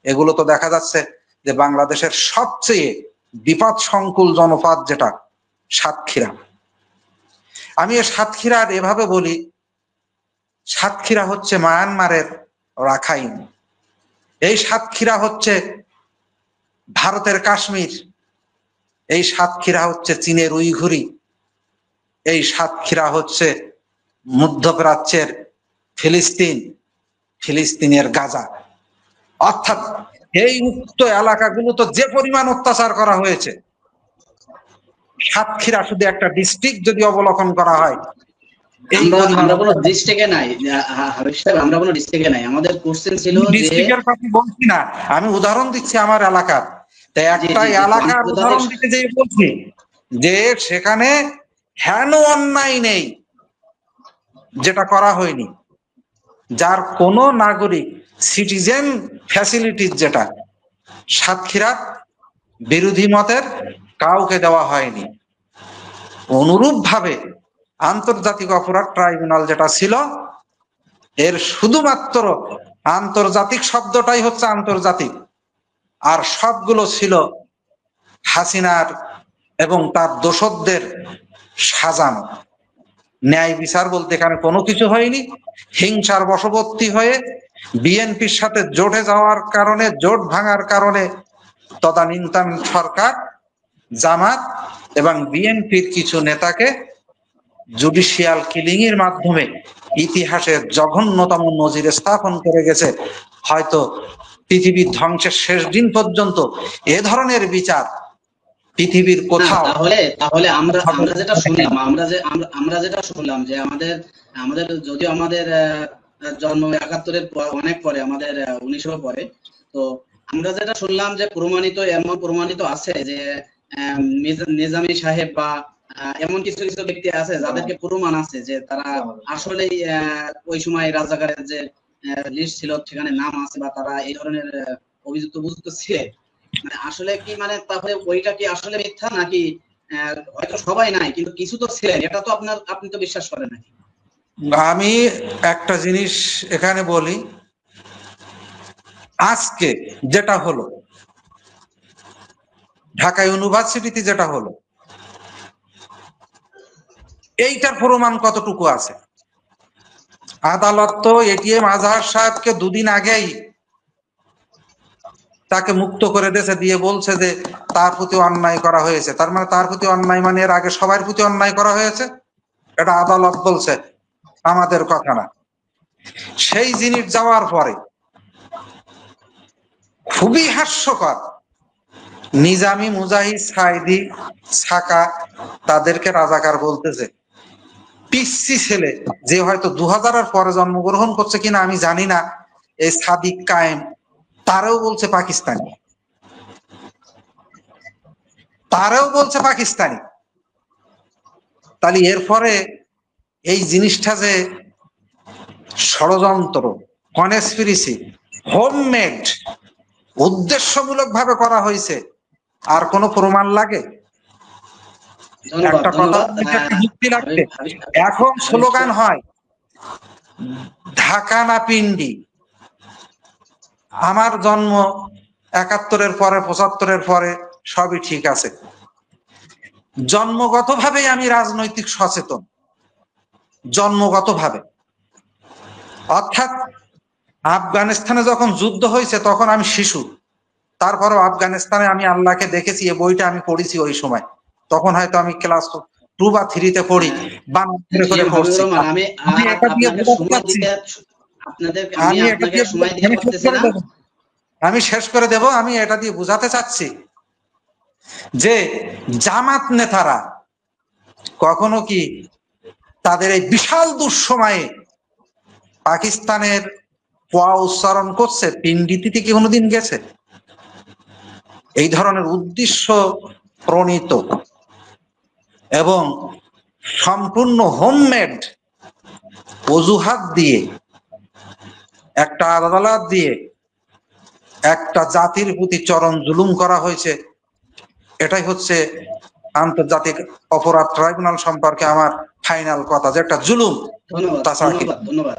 এগুলো তো দেখা যাচ্ছে যে বাংলাদেশের সবচেয়ে বিপদ সংকুল জনপদ যেটা সাতক্ষীরা। আমি এই সাতক্ষীরার এভাবে বলি, সাতক্ষীরা হচ্ছে মায়ানমারের রাখাইন, এই সাতক্ষীরা হচ্ছে ভারতের কাশ্মীর, এই সাতক্ষীরা হচ্ছে চীনের উইঘুরি, এই সাতক্ষীরা হচ্ছে মধ্যপ্রাচ্যের ফিলিস্তিন, ফিলিস্তিনের গাজা। অর্থাৎ এই উক্ত এলাকাগুলো তো যে পরিমাণ অত্যাচার করা হয়েছে, সাতক্ষীরা শুধু একটা ডিস্ট্রিক্ট যদি অবলোকন করা হয়, আমরা কোনো ডিস্ট্রিক্টে নাই হাবিব সাহেব, আমরা কোনো ডিস্ট্রিক্টে নাই। আমাদের কোশ্চেন ছিল যে ডিস্ট্রিক্টের কথা বলছি না, আমি উদাহরণ দিচ্ছি আমার এলাকার। তাই একটা এলাকার উদাহরণ দিতে যেয়ে বলছি যে সেখানে হেন অন্যায় নেই যেটা করা হয়নি, যার কোন নাগরিক সিটিজেন ফ্যাসিলিটিস যেটা সাতক্ষীরা বিরোধী মতের কাউকে দেওয়া হয়নি। অনুরূপ ভাবে আন্তর্জাতিক অপরাধ ট্রাইব্যুনাল যেটা ছিল, এর শুধুমাত্র আন্তর্জাতিক শব্দটাই হচ্ছে আন্তর্জাতিক, আর সবগুলো ছিল হাসিনার এবং তার দোসরদের সাজানো। ন্যায় বিচার বলতে এখানে কোনো কিছু হয়নি। হিংসার বশবর্তী হয়ে বিএনপির সাথে জোটে যাওয়ার কারণে, জোট ভাঙার কারণে তদানীন্তন সরকার জামাত এবং বিএনপির কিছু নেতাকে জুডিশিয়াল কিলিং এর মাধ্যমে ইতিহাসের জঘন্যতম নজির স্থাপন করে গেছে। হয়তো পৃথিবীর ধ্বংসের শেষ দিন পর্যন্ত এ ধরনের বিচার পৃথিবীর কোথাও। তাহলে আমরা যেটা শুনলাম, আমরা যেটা শুনলাম যে আমাদের যদিও আমাদের জন্ম ৭১-এর অনেক পরে, আমাদের ১৯০০ পরে, তো আমরা যেটা শুনলাম যে এমন প্রমাণিত আছে যে নিজামী সাহেব বা এমন কিছু কিছু ব্যক্তি আছে যাদেরকে প্রমাণ আছে যে তারা আসলেই ওই সময় রাজাকারের যে লিস্ট ছিল সেখানে নাম আছে, বা তারা এই ধরনের অভিযুক্ত ছিলেন। মানে আসলে কি, মানে তাহলে ওইটা কি আসলে মিথ্যা, নাকি হয়তো সবাই নাই কিন্তু কিছু তো ছিলেন, এটা তো আপনি তো বিশ্বাস করেন নাকি? আমি একটা জিনিস এখানে বলি, আজকে যেটা হলো ঢাকা ইউনিভার্সিটিতে যেটা হলো, এইটার প্রমাণ কতটুকু আছে? আদালত তো এটিএম আজহার সাহেবকে দুদিন আগেই তাকে মুক্ত করে দিয়ে বলছে যে তার প্রতি অন্যায় করা হয়েছে। তার মানে তার প্রতি অন্যায় মানে এর আগে সবার প্রতি অন্যায় করা হয়েছে, এটা আদালত বলছে, আমাদের কথা না। সেই জিনিস যাওয়ার পরে খুবই হাস্যকর, নিজামী, মুজাহিদ, সাইদি, সাকা তাদেরকে রাজাকার বলতেছে। পিসি ছেলে যে হয়তো 2000-এর পরে জন্মগ্রহণ করছে কিনা আমি জানি না, এই সাদিক কায়েম, তারাও বলছে পাকিস্তানি, তারাও বলছে পাকিস্তানি। তাহলে এরপরে এই জিনিসটা যে ষড়যন্ত্র, কনস্পিরেসি, হোমমেড, উদ্দেশ্যমূলক ভাবে করা হয়েছে, আর কোনো প্রমাণ লাগে? একটা কথা যুক্তি লাগবে। এখন স্লোগান হয় ঢাকা না পিন্ডি। আমার জন্ম ৭১-এর পরে, ৭৫-এর পরে, সবই ঠিক আছে। জন্মগতভাবেই আমি রাজনৈতিক সচেতন, জন্মগতভাবে। অর্থাৎ আফগানিস্তানে যখন যুদ্ধ হয়েছে তখন আমি শিশু, তারপরেও আফগানিস্তানে আমি আল্লাহকে দেখেছি, এই বইটা আমি পড়েছি ওই সময়। তখন হয়তো আমি ক্লাস 2 বা 3-তে পড়ি, আমি শেষ করে দেব। আমি এটা দিয়ে বুঝাতে চাচ্ছি যে জামাত নেতারা কখনো কি তাদের এই বিশাল দুঃসময়ে পাকিস্তানের পোয়া উচ্চারণ করছে? পিন্ডিতে কি কোনোদিন গেছে? এই ধরনের উদ্দেশ্য প্রণীত এবং সম্পূর্ণ হোমমেড অজুহাত দিয়ে, একটা আদালত দিয়ে একটা জাতির প্রতি চরম জুলুম করা হয়েছে। এটাই হচ্ছে আন্তর্জাতিক অপরাধ ট্রাইব্যুনাল সম্পর্কে আমার ফাইনাল কথা, যে একটা জুলুম। ধন্যবাদ।